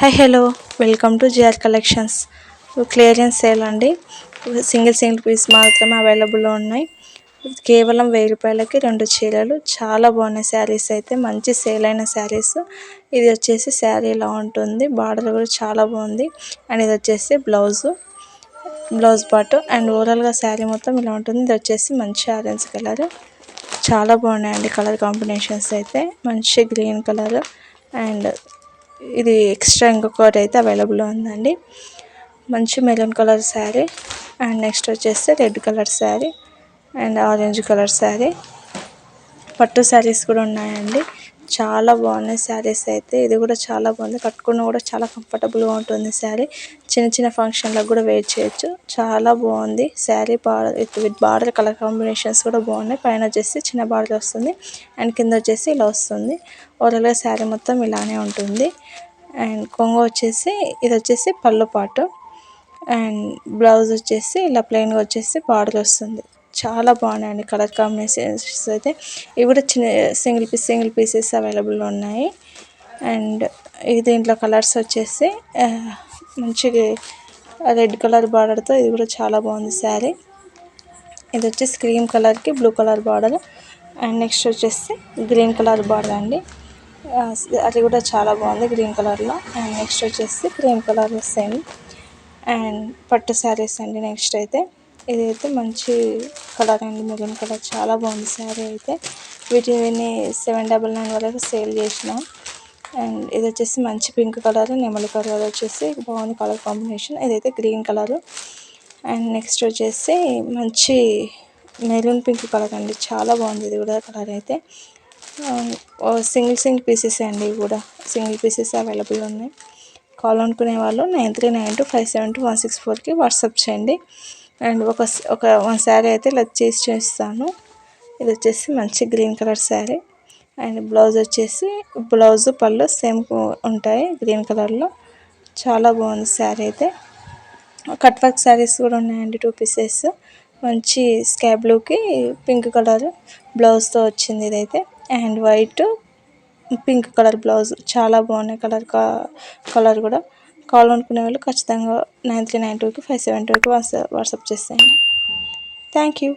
Hi hello welcome to GR collections. Clearance sale అండి. Single piece మాత్రమే అవైలబుల్లో ఉన్నాయి. కేవలం 1000 రూపాయలకి 2 చీరలు చాలా బాగున్నాయి. శారీస్ అయితే మంచి సేల్ అయిన శారీస్. ఇది వచ్చేసి శారీ ఇలా ఉంటుంది. బార్డర్ కూడా చాలా బాగుంది. అండ్ ఇది వచ్చేసి బ్లౌజ్ పార్ట్ అండ్ ఓవరాల్గా శారీ మొత్తం ఇలా ఉంటుంది. ఇది వచ్చేసి మంచి ఆరెంజ్ కలర్, చాలా బాగున్నాయండి కలర్ కాంబినేషన్స్ అయితే. మంచి గ్రీన్ కలర్ అండ్ ఇది ఎక్స్ట్రా ఇంకొకటి అయితే అవైలబుల్లో ఉందండి. మంచి maroon colour sari and next వచ్చేసి red colour sari and orange colour sari. పట్టు శారీస్ కూడా ఉన్నాయండి. చాలా బాగున్నాయి శారీస్ అయితే. ఇది కూడా చాలా బాగుంది, కట్టుకున్న కూడా చాలా కంఫర్టబుల్గా ఉంటుంది శారీ. చిన్న చిన్న ఫంక్షన్లకు కూడా వేర్ చేయొచ్చు. చాలా బాగుంది sari. With border colour combinations కూడా బాగున్నాయి. పైన వచ్చేసి చిన్న బార్డర్ వస్తుంది అండ్ కింద వచ్చేసి ఇలా వస్తుంది. ఓవరాల్గా శారీ మొత్తం ఇలానే ఉంటుంది. అండ్ కొంగు వచ్చేసి ఇది వచ్చేసి పళ్ళు పాటు అండ్ బ్లౌజ్ వచ్చేసి ఇలా ప్లెయిన్గా వచ్చేసి బార్డర్ వస్తుంది. చాలా బాగున్నాయండి కలర్ కాంబినేషన్స్ అయితే. ఇవి కూడా చిన్న సింగిల్ పీసెస్ అవైలబుల్లో ఉన్నాయి. అండ్ దీంట్లో కలర్స్ వచ్చేసి మంచిగా రెడ్ కలర్ బార్డర్తో ఇది కూడా చాలా బాగుంది శారీ. ఇది వచ్చేసి క్రీమ్ కలర్కి blue colour border and next వచ్చేసి గ్రీన్ కలర్ బార్డర్ అండి. అది కూడా చాలా బాగుంది గ్రీన్ కలర్లో. అండ్ నెక్స్ట్ వచ్చేసి క్రీమ్ కలర్ సేమ్ అండ్ పట్టు శారీస్ అండి. నెక్స్ట్ అయితే ఇదైతే మంచి కలర్ అండి, మెరూన్ కలర్. చాలా బాగుంది శారీ అయితే. వీటిని 799 వరకు సేల్ చేసిన. అండ్ ఇది వచ్చేసి మంచి పింక్ కలర్, నెమలి కలర్ వచ్చేసి బాగుంది కలర్ కాంబినేషన్. ఇదైతే గ్రీన్ కలర్ అండ్ నెక్స్ట్ వచ్చేసి మంచి మెరూన్ పింక్ కలర్ అండి. చాలా బాగుంది ఇది కూడా కలర్ అయితే. సింగిల్ పీసెస్ అండి. ఇవి కూడా సింగిల్ పీసెస్ అవైలబుల్ ఉన్నాయి. కాల్ అనుకునే వాళ్ళు 9392572164కి వాట్సాప్ చేయండి. అండ్ వన్ శారీ అయితే ఇలా చేస్తాను. ఇది వచ్చేసి మంచి green colour sari and blouse వచ్చేసి పళ్ళు సేమ్ ఉంటాయి గ్రీన్ కలర్లో. చాలా బాగుంది శారీ అయితే. కట్ వర్క్ శారీస్ కూడా ఉన్నాయండి, 2 పీసెస్. మంచి స్కై బ్లూకి పింక్ కలర్ బ్లౌజ్తో వచ్చింది ఇదైతే. And white pink colour blouse. చాలా బాగున్నాయి కలర్ కూడా. కాల్ అనుకునే వాళ్ళు ఖచ్చితంగా 93925722కి వాట్సాప్ చేసేయండి. Thank you.